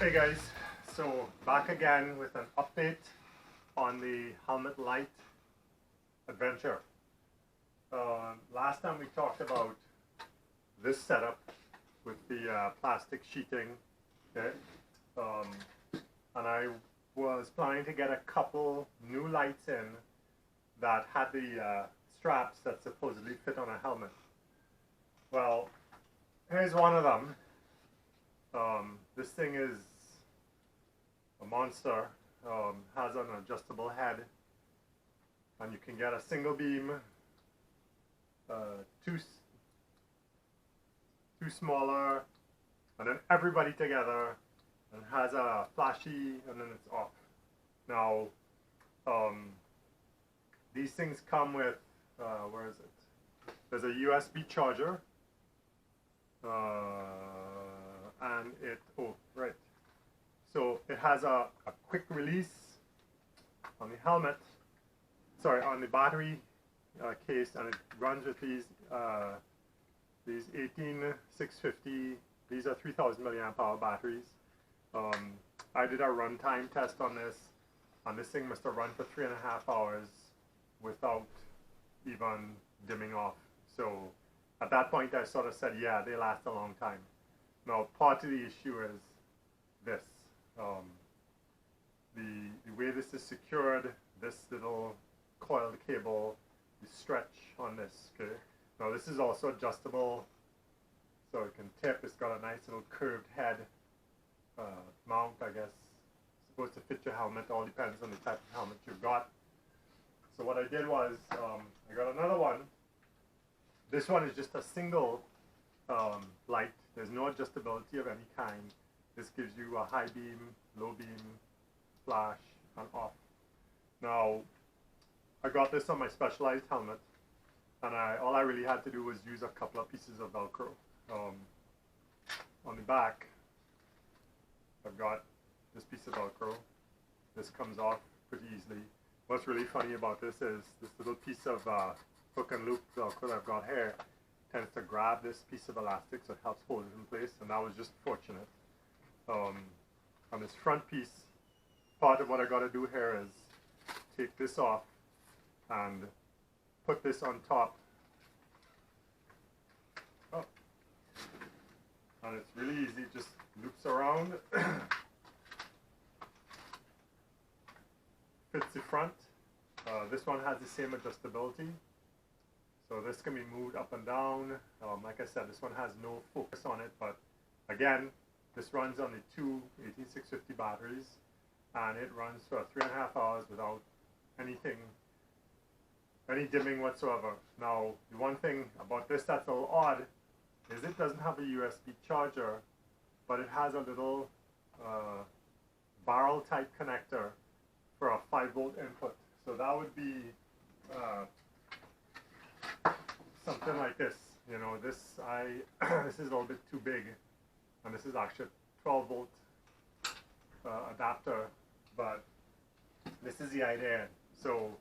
Hey guys, so back again with an update on the helmet light adventure. Last time we talked about this setup with the plastic sheeting, okay? And I was planning to get a couple new lights in that had the straps that supposedly fit on a helmet. Well, here's one of them. This thing is a monster, has an adjustable head, and you can get a single beam, two smaller, and then everybody together, and has a flashy, and then it's off. Now, these things come with, where is it? There's a USB charger, and it, oh, right. So it has a quick release on the helmet, sorry, on the battery case, and it runs with these 18650. These are 3000 milliamp hour batteries. I did a runtime test on this, and this thing must have run for 3.5 hours without even dimming off. So at that point I sort of said, yeah, they last a long time. Now part of the issue is this. The way this is secured, this little coiled cable, the stretch on this, okay? Now this is also adjustable, so it can tip. It's got a nice little curved head mount, I guess. It's supposed to fit your helmet. All depends on the type of helmet you've got. So what I did was, I got another one. This one is just a single light. There's no adjustability of any kind. This gives you a high beam, low beam, flash, and off. Now, I got this on my Specialized helmet, and all I really had to do was use a couple of pieces of Velcro. On the back, I've got this piece of Velcro. This comes off pretty easily. What's really funny about this is this little piece of hook and loop Velcro that I've got here tends to grab this piece of elastic, so it helps hold it in place, and that was just fortunate. On this front piece, part of what I got to do here is take this off and put this on top. Oh. And it's really easy, it just loops around, fits the front. This one has the same adjustability, so this can be moved up and down. Like I said, this one has no focus on it, but again, this runs on the two 18650 batteries, and it runs for 3.5 hours without any dimming whatsoever. Now, the one thing about this that's a little odd is it doesn't have a USB charger, but it has a little barrel type connector for a 5-volt input. So that would be something like this. You know, this this is a little bit too big. And this is actually a 12-volt adapter, but this is the idea. So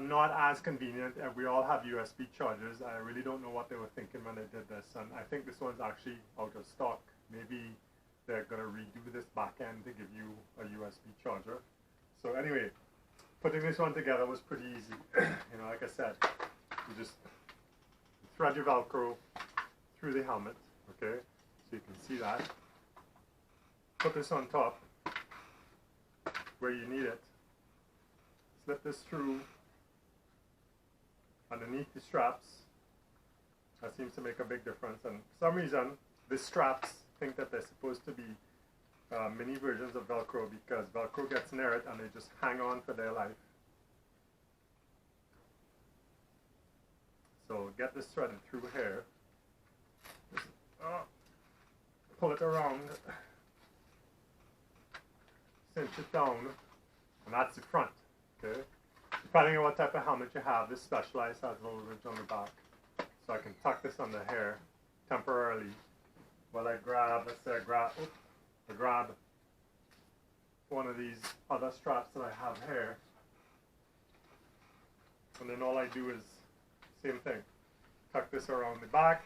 not as convenient. We all have USB chargers. I really don't know what they were thinking when they did this, and I think this one's actually out of stock. Maybe they're going to redo this back end to give you a USB charger. So anyway, putting this one together was pretty easy. You know, like I said, you just thread your Velcro through the helmet. Okay, so you can see that. Put this on top where you need it. Slip this through underneath the straps. That seems to make a big difference. And for some reason, the straps think that they're supposed to be mini versions of Velcro, because Velcro gets near it and they just hang on for their life. So get this threaded through here. Pull it around, cinch it down, and that's the front. Okay. Depending on what type of helmet you have, this Specialized has a little ridge on the back, so I can tuck this under here temporarily while I grab. Let's say I grab one of these other straps that I have here, and then all I do is same thing. Tuck this around the back,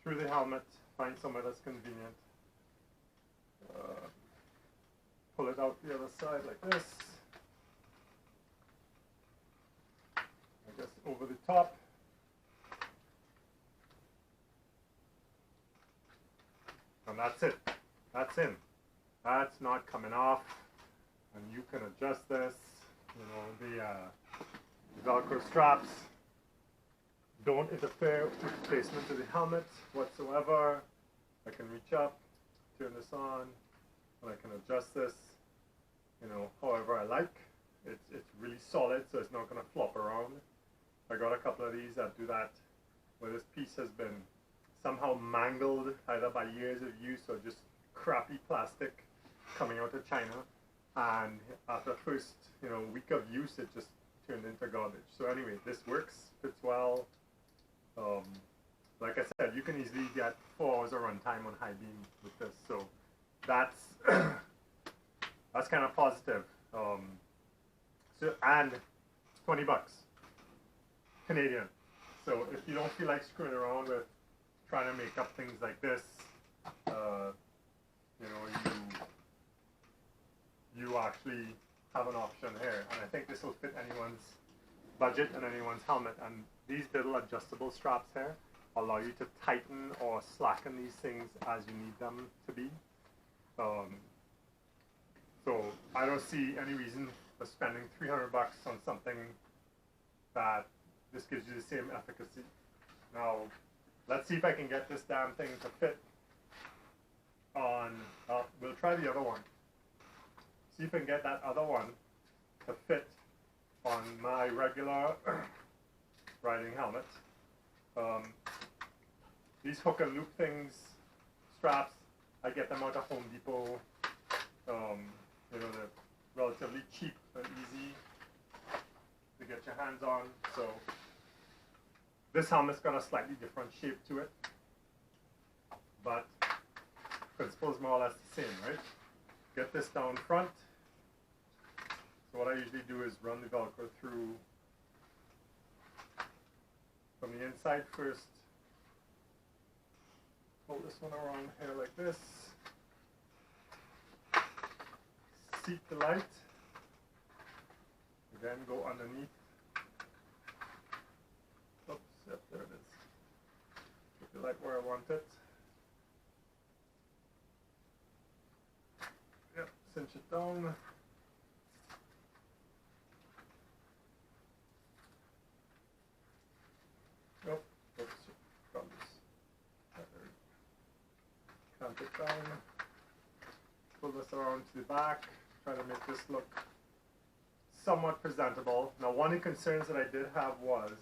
through the helmet, find somewhere that's convenient, Pull it out the other side like this. I guess over the top. And that's it. That's in. That's not coming off. And you can adjust this. You know, the Velcro straps don't interfere with the placement of the helmet whatsoever. I can reach up, turn this on, and I can adjust this, you know, however I like. It's really solid, so it's not going to flop around. I got a couple of these that do that, where this piece has been somehow mangled either by years of use or just crappy plastic coming out of China, and after first, you know, week of use it just turned into garbage. So anyway, this works, fits well. Like I said, you can easily get 4 hours of runtime on high beam with this, so that's that's kind of positive. So, and $20 Canadian. So if you don't feel like screwing around with trying to make up things like this, you know, you actually have an option here, and I think this will fit anyone's budget and anyone's helmet. And these little adjustable straps here allow you to tighten or slacken these things as you need them to be. So I don't see any reason for spending $300 on something that this gives you the same efficacy. Now, let's see if I can get this damn thing to fit on, we'll try the other one. See if I can get that other one to fit on my regular riding helmet. These hook and loop things, straps, I get them out of Home Depot. You know, they're relatively cheap and easy to get your hands on. So this helmet's got a slightly different shape to it, but principle's more or less the same, right? Get this down front. So what I usually do is run the Velcro through from the inside first. Hold this one around here like this. Seat the light. Again, go underneath. Oops, yep, there it is. Put the light where I want it. Yep, cinch it down. Nope, oops, got this. Clamp it down. Pull this around to the back. Try to make this look somewhat presentable. Now, one of the concerns that I did have was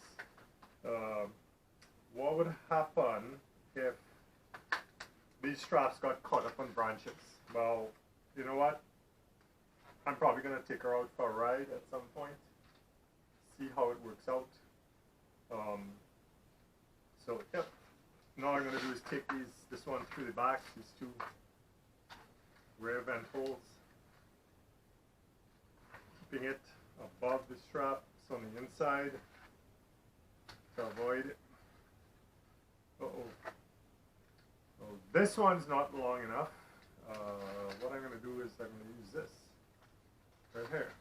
what would happen if these straps got caught up on branches? Well, you know what? I'm probably going to take her out for a ride at some point, see how it works out. So, yep. Now what I'm going to do is take this one through the back, these two rear vent holes, keeping it above the straps on the inside to avoid it. Oh, this one's not long enough. What I'm going to do is I'm going to use this right here,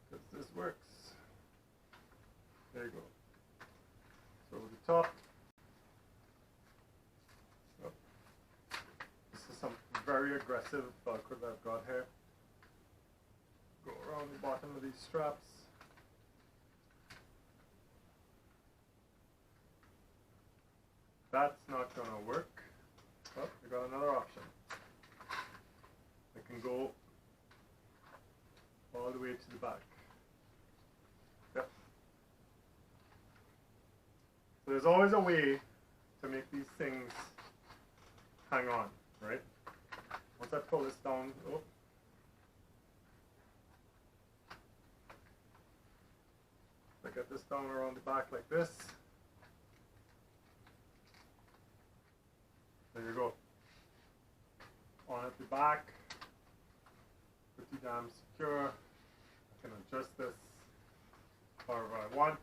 because this works. There you go. So the top. Oh, this is some very aggressive Velcro that I've got here. Go around the bottom of these straps. That's not going to work. Oh, we got another option. I can go all the way to the back. Yep. So there's always a way to make these things hang on, right? Once I pull this down, oh, I get this down around the back like this. There you go. On at the back, pretty damn secure. I can adjust this however I want.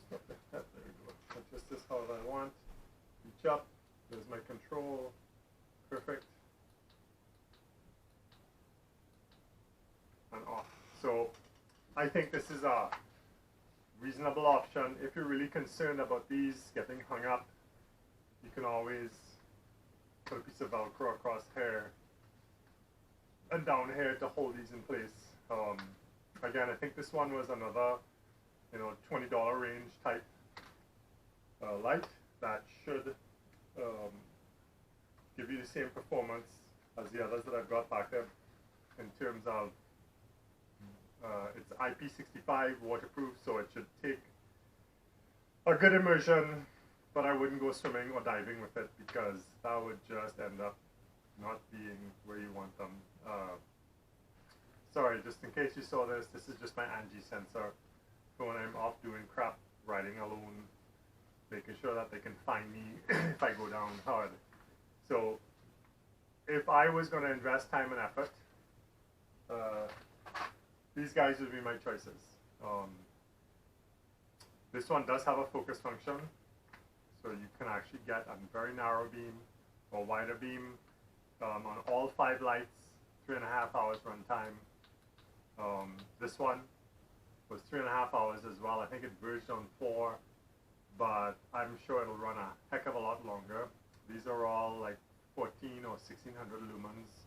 There you go. Adjust this however I want. Reach up, there's my control, perfect. And off. So I think this is a reasonable option. If you're really concerned about these getting hung up, you can always put a piece of Velcro across here and down here to hold these in place. Again, I think this one was another, $20 range type light that should give you the same performance as the others that I've got back there in terms of it's IP65 waterproof, so it should take a good immersion, but I wouldn't go swimming or diving with it because that would just end up not being where you want them. Sorry, just in case you saw this is just my Angie sensor for when I'm off doing crap, riding alone, making sure that they can find me if I go down hard. So if I was going to invest time and effort, these guys would be my choices. This one does have a focus function, so you can actually get a very narrow beam or wider beam on all 5 lights, 3.5 hours run time. This one was 3.5 hours as well. I think it verged on 4, but I'm sure it'll run a heck of a lot longer. These are all like 14 or 1600 lumens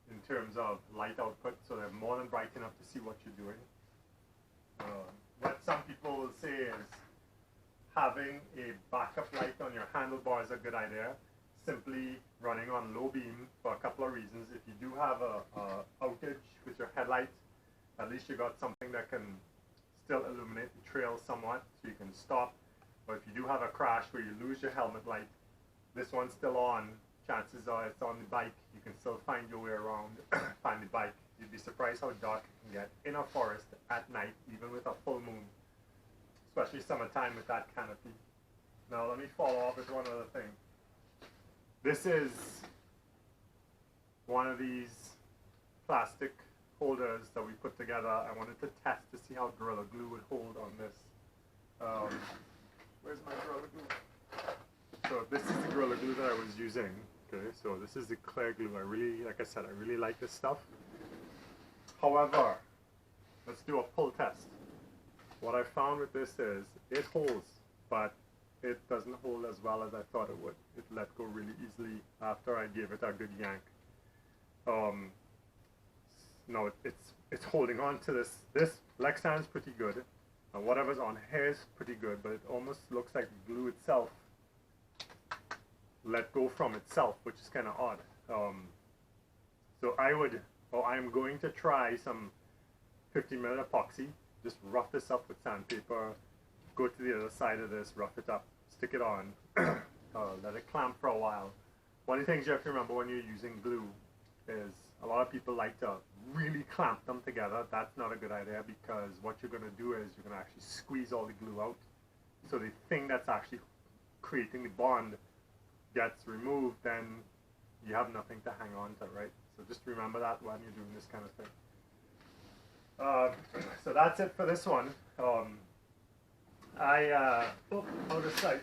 in terms of light output, so they're more than bright enough to see what you're doing. What some people will say is having a backup light on your handlebar is a good idea. Simply running on low beam for a couple of reasons. If you do have a outage with your headlight, at least you got something that can still illuminate the trail somewhat, so you can stop. But if you do have a crash where you lose your helmet light, this one's still on. Chances are it's on the bike. You can still find your way around, find the bike. You'd be surprised how dark it can get in a forest at night, even with a full moon, especially summertime with that canopy. Now let me follow up with one other thing. This is one of these plastic holders that we put together. I wanted to test to see how Gorilla Glue would hold on this. Where's my Gorilla Glue? So this is the Gorilla Glue that I was using. Okay, so this is the clear glue. Like I said, I really like this stuff. However, let's do a pull test. What I found with this is it holds, but it doesn't hold as well as I thought it would. It let go really easily after I gave it a good yank. No, it's holding on to this. This Lexan's pretty good. Whatever's on here is pretty good, but it almost looks like the glue itself let go from itself, which is kind of odd. So I'm going to try some 50mm epoxy, just rough this up with sandpaper, go to the other side of this, rough it up, stick it on, let it clamp for a while. One of the things you have to remember when you're using glue is a lot of people like to really clamp them together. That's not a good idea, because what you're going to do is you're going to actually squeeze all the glue out. So the thing that's actually creating the bond gets removed, then you have nothing to hang on to, right? So just remember that when you're doing this kind of thing. So that's it for this one. Out of sight.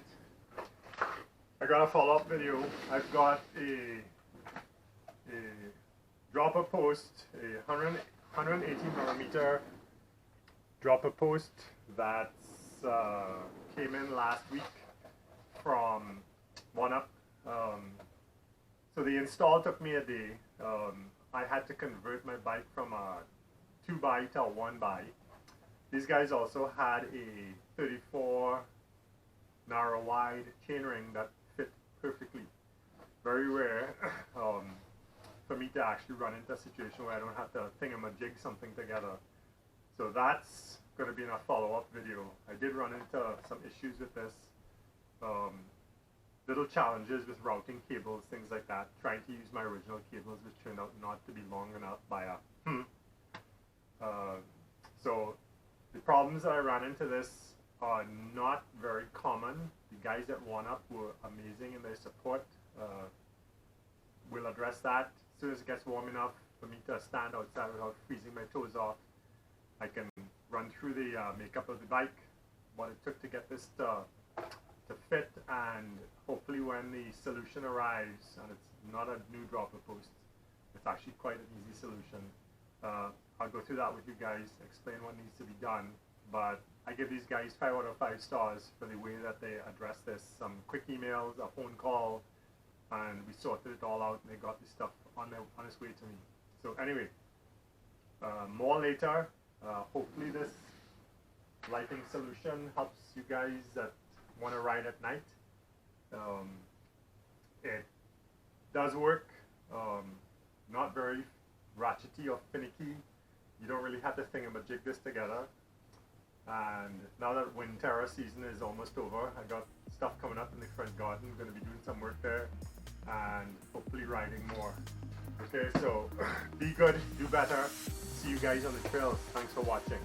I got a follow-up video. I've got a dropper post, a 180mm dropper post that came in last week from OneUp. So the install took me a day. I had to convert my bike from a 2x to a 1x. These guys also had a 34 narrow wide chainring that fit perfectly. Very rare for me to actually run into a situation where I don't have to thingamajig something together. So that's going to be in a follow-up video. I did run into some issues with this. Little challenges with routing cables, things like that. Trying to use my original cables, which turned out not to be long enough by a so the problems that I ran into this are not very common. The guys at OneUp were amazing in their support. We'll address that as soon as it gets warm enough for me to stand outside without freezing my toes off. I can run through the makeup of the bike, what it took to get this to fit, and hopefully when the solution arrives, and it's not a new dropper post, it's actually quite an easy solution. I'll go through that with you guys, explain what needs to be done, but I give these guys 5 out of 5 stars for the way that they address this. Some quick emails, a phone call, and we sorted it all out, and they got the stuff on its way to me. So anyway, more later. Hopefully this lighting solution helps you guys that want to ride at night. It does work, not very ratchety or finicky. You don't really have to thingamajig this together. And now that Winterra season is almost over, I got stuff coming up in the front garden. I'm going to be doing some work there and hopefully riding more. Okay, so be good, do better. See you guys on the trails. Thanks for watching.